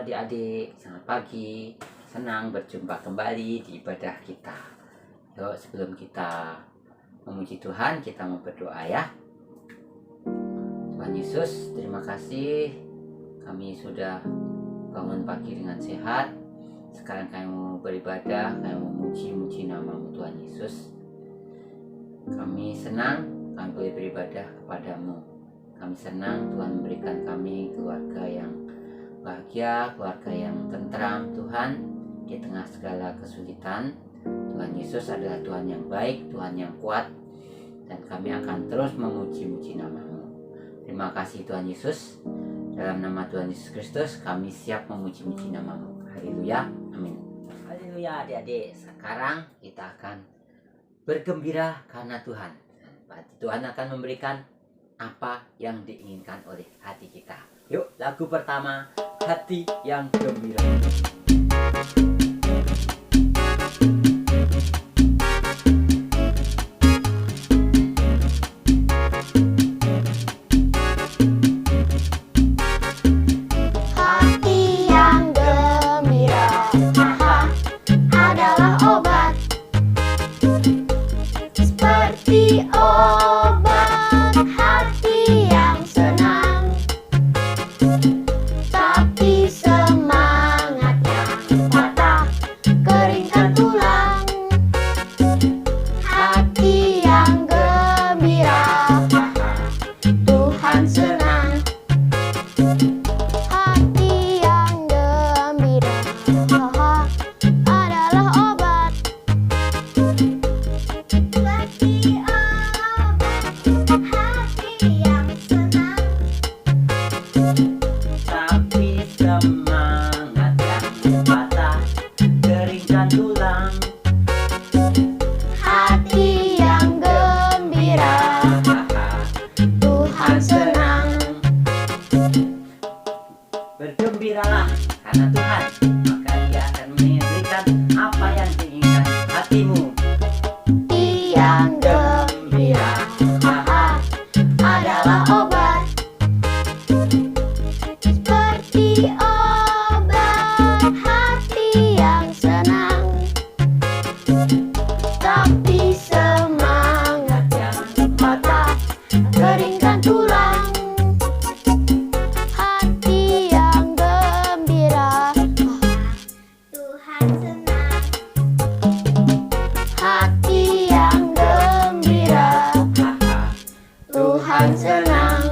adik-adik, selamat pagi. Senang berjumpa kembali di ibadah kita. Yuk, sebelum kita memuji Tuhan, kita mau berdoa ya. Tuhan Yesus, terima kasih kami sudah bangun pagi dengan sehat. Sekarang kami mau beribadah, kami mau memuji nama-Mu Tuhan Yesus. Kami senang kami boleh beribadah kepadamu. Kami senang Tuhan memberikan kami keluarga yang bahagia, keluarga yang tentram Tuhan di tengah segala kesulitan. Tuhan Yesus adalah Tuhan yang baik, Tuhan yang kuat, dan kami akan terus memuji-muji nama-Mu. Terima kasih Tuhan Yesus. Dalam nama Tuhan Yesus Kristus kami siap memuji-muji nama-Mu. Haleluya, amin. Haleluya adik-adik. Sekarang kita akan bergembira karena Tuhan. Tuhan akan memberikan apa yang diinginkan oleh hati kita. Yuk, lagu pertama, Hati yang Gembira. Bergembiralah karena Tuhan, maka Dia akan memberikan apa yang diinginkan hatimu. Yang gembira adalah obat, seperti obat hati yang senang. Tapi semangat yang patah keringkan tulang. Tuhan senang.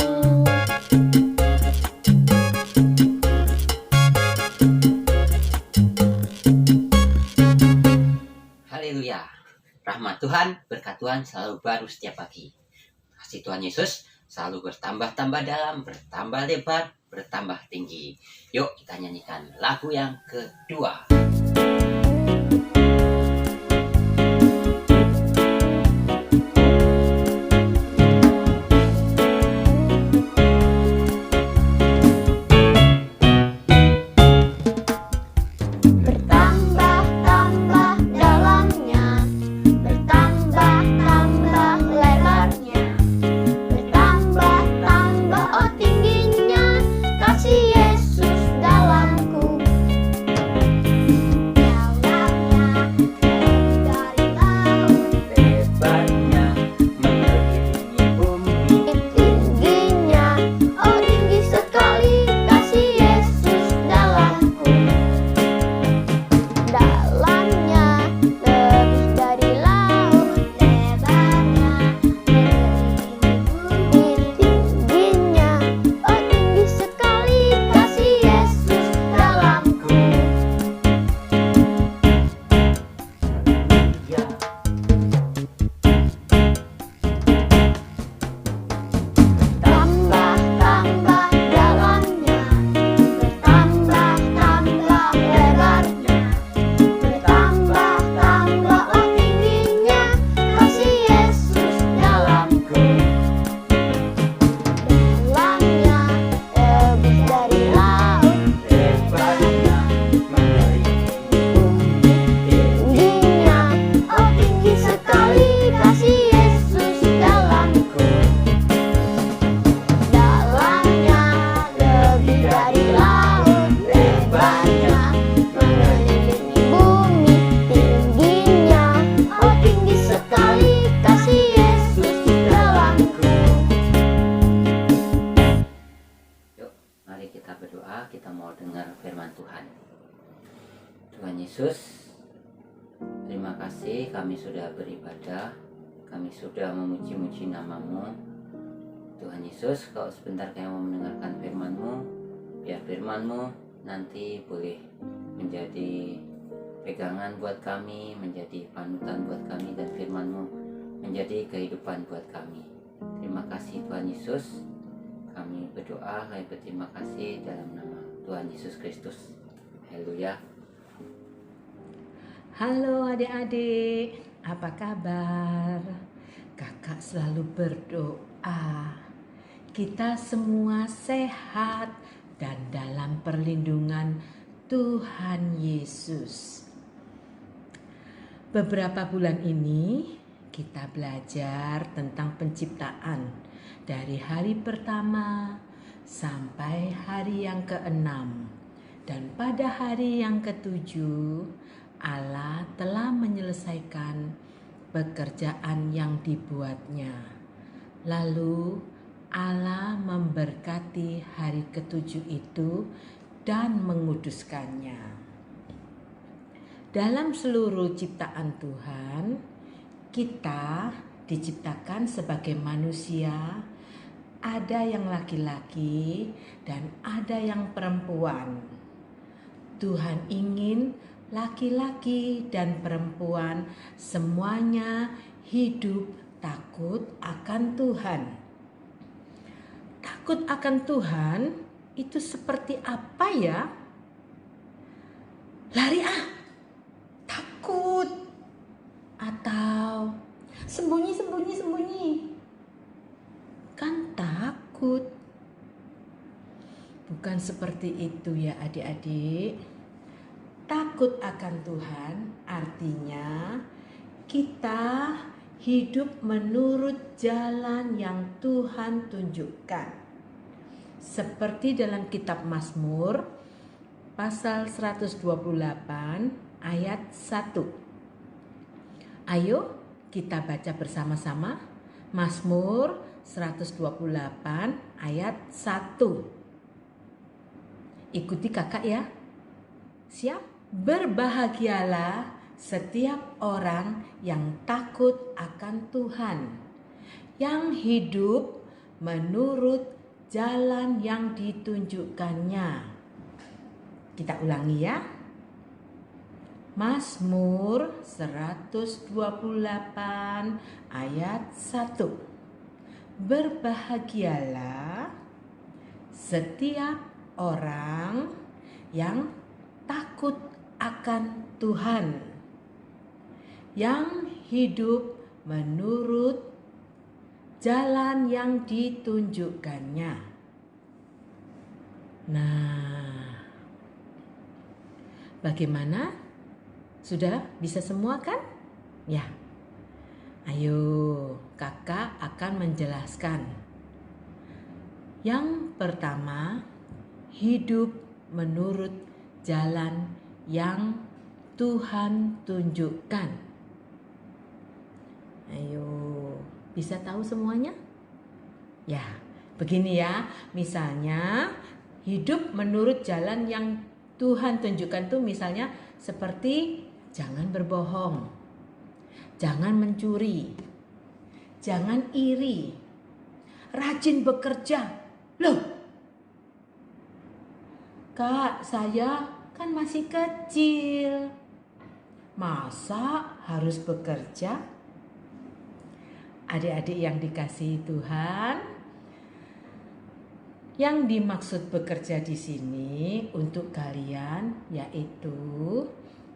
Haleluya. Rahmat Tuhan, berkat Tuhan selalu baru setiap pagi. Kasih Tuhan Yesus selalu bertambah-tambah dalam, bertambah lebar, bertambah tinggi. Yuk kita nyanyikan lagu yang kedua. Yesus dalamku. Tuhan. Tuhan Yesus, terima kasih kami sudah beribadah, kami sudah memuji-muji nama-Mu. Tuhan Yesus, kalau sebentar kami mau mendengarkan firman-Mu, biar firman-Mu nanti boleh menjadi pegangan buat kami, menjadi panutan buat kami, dan firman-Mu menjadi kehidupan buat kami. Terima kasih Tuhan Yesus. Kami berdoa, kami berterima kasih dalam nama Tuhan Yesus Kristus. Haleluya. Halo adik-adik, apa kabar? Kakak selalu berdoa kita semua sehat dan dalam perlindungan Tuhan Yesus. Beberapa bulan ini kita belajar tentang penciptaan dari hari pertama sampai hari yang ke-6. Dan pada hari yang ke-7 Allah telah menyelesaikan pekerjaan yang dibuatnya. Lalu Allah memberkati hari ke-7 itu dan menguduskannya. Dalam seluruh ciptaan Tuhan, kita diciptakan sebagai manusia, ada yang laki-laki dan ada yang perempuan. Tuhan ingin laki-laki dan perempuan semuanya hidup takut akan Tuhan. Takut akan Tuhan itu seperti apa ya? Lari takut. Atau sembunyi. Kan takut. Bukan seperti itu ya adik-adik. Takut akan Tuhan artinya kita hidup menurut jalan yang Tuhan tunjukkan. Seperti dalam kitab Mazmur pasal 128 ayat 1. Ayo kita baca bersama-sama Mazmur 128 ayat 1. Ikuti kakak ya. Siap? Berbahagialah setiap orang yang takut akan Tuhan, yang hidup menurut jalan yang ditunjukkannya. Kita ulangi ya. Mazmur 128 ayat 1. Berbahagialah setiap orang yang takut akan Tuhan, yang hidup menurut jalan yang ditunjukkannya. Nah, bagaimana? Sudah bisa semua kan? Ya. Ayo, kakak akan menjelaskan. Yang pertama, hidup menurut jalan yang Tuhan tunjukkan. Ayo, bisa tahu semuanya? Ya, begini ya. Misalnya, hidup menurut jalan yang Tuhan tunjukkan tuh misalnya seperti jangan berbohong, jangan mencuri, jangan iri, rajin bekerja. Loh, Kak, saya kan masih kecil. Masa harus bekerja? Adik-adik yang dikasihi Tuhan, yang dimaksud bekerja di sini untuk kalian yaitu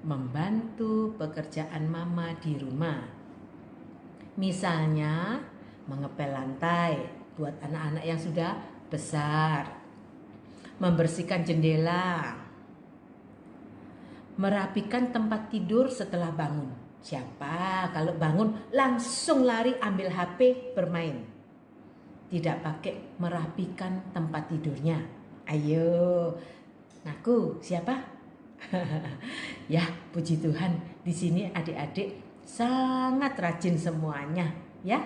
membantu pekerjaan mama di rumah. Misalnya mengepel lantai buat anak-anak yang sudah besar, membersihkan jendela, merapikan tempat tidur setelah bangun. Siapa kalau bangun langsung lari ambil HP bermain, tidak pakai merapikan tempat tidurnya. Ayo, ngaku siapa? Ya, puji Tuhan, di sini adik-adik sangat rajin semuanya, ya.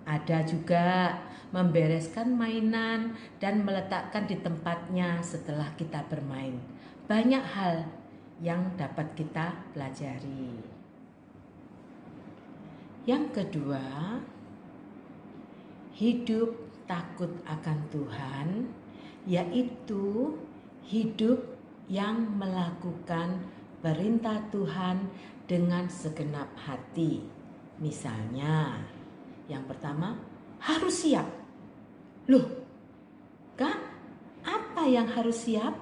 Ada juga membereskan mainan dan meletakkan di tempatnya setelah kita bermain. banyak hal yang dapat kita pelajari. Yang kedua, hidup takut akan Tuhan, yaitu hidup yang melakukan perintah Tuhan dengan segenap hati. Misalnya, yang pertama, harus siap. Loh, Kak, apa yang harus siap?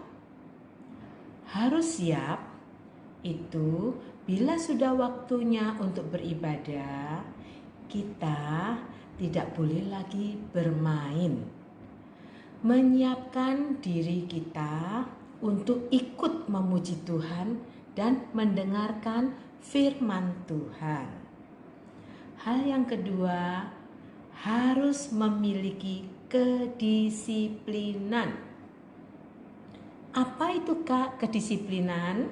Harus siap itu bila sudah waktunya untuk beribadah, kita tidak boleh lagi bermain. Menyiapkan diri kita untuk ikut memuji Tuhan dan mendengarkan firman Tuhan. Hal yang kedua, harus memiliki kedisiplinan. Apa itu Kak kedisiplinan?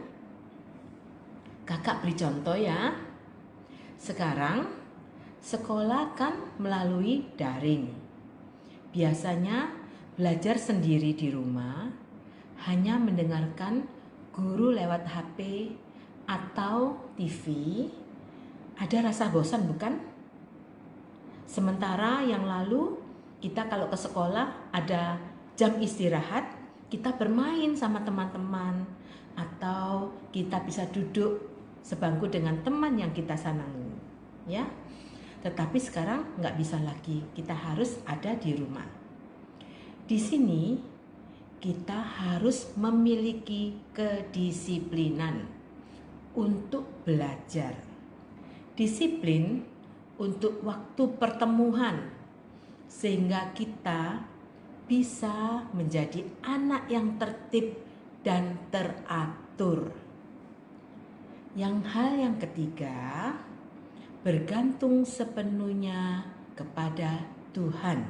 Kakak beri contoh ya. Sekarang sekolah kan melalui daring. Biasanya belajar sendiri di rumah, hanya mendengarkan guru lewat HP atau TV. Ada rasa bosan bukan? Sementara yang lalu kita kalau ke sekolah ada jam istirahat, kita bermain sama teman-teman, atau kita bisa duduk sebangku dengan teman yang kita senangi, ya. Tetapi sekarang nggak bisa lagi, kita harus ada di rumah. Di sini kita harus memiliki kedisiplinan untuk belajar, disiplin untuk waktu pertemuan, sehingga kita bisa menjadi anak yang tertib dan teratur. Hal yang ketiga, bergantung sepenuhnya kepada Tuhan,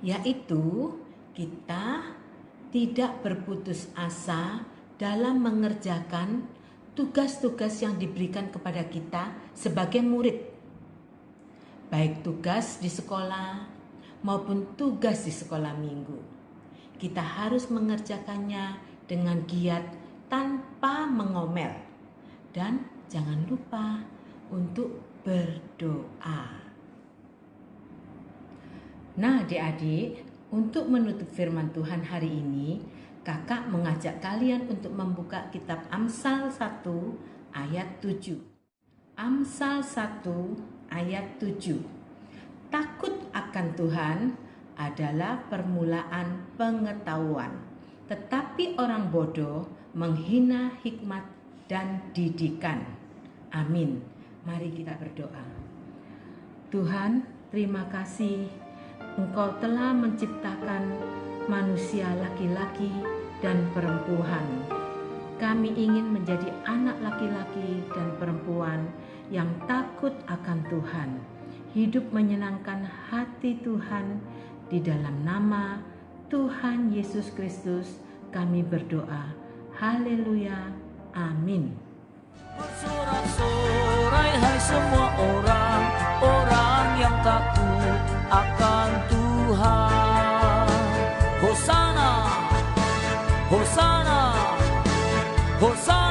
yaitu kita tidak berputus asa dalam mengerjakan tugas-tugas yang diberikan kepada kita sebagai murid, baik tugas di sekolah maupun tugas di sekolah minggu. Kita harus mengerjakannya dengan giat tanpa mengomel, dan jangan lupa untuk berdoa. Nah adik-adik, untuk menutup firman Tuhan hari ini, kakak mengajak kalian untuk membuka kitab Amsal 1 ayat 7. Amsal 1 ayat 7. Takut akan Tuhan adalah permulaan pengetahuan, tetapi orang bodoh menghina hikmat dan didikan. Amin. Mari kita berdoa. Tuhan, terima kasih Engkau telah menciptakan manusia laki-laki dan perempuan. Kami ingin menjadi anak laki-laki dan perempuan yang takut akan Tuhan, hidup menyenangkan hati Tuhan. Di dalam nama Tuhan Yesus Kristus kami berdoa. Haleluya. Amin. Bersorak-sorai hai semua orang yang takut akan Tuhan. Hosana, Hosana, Hosana.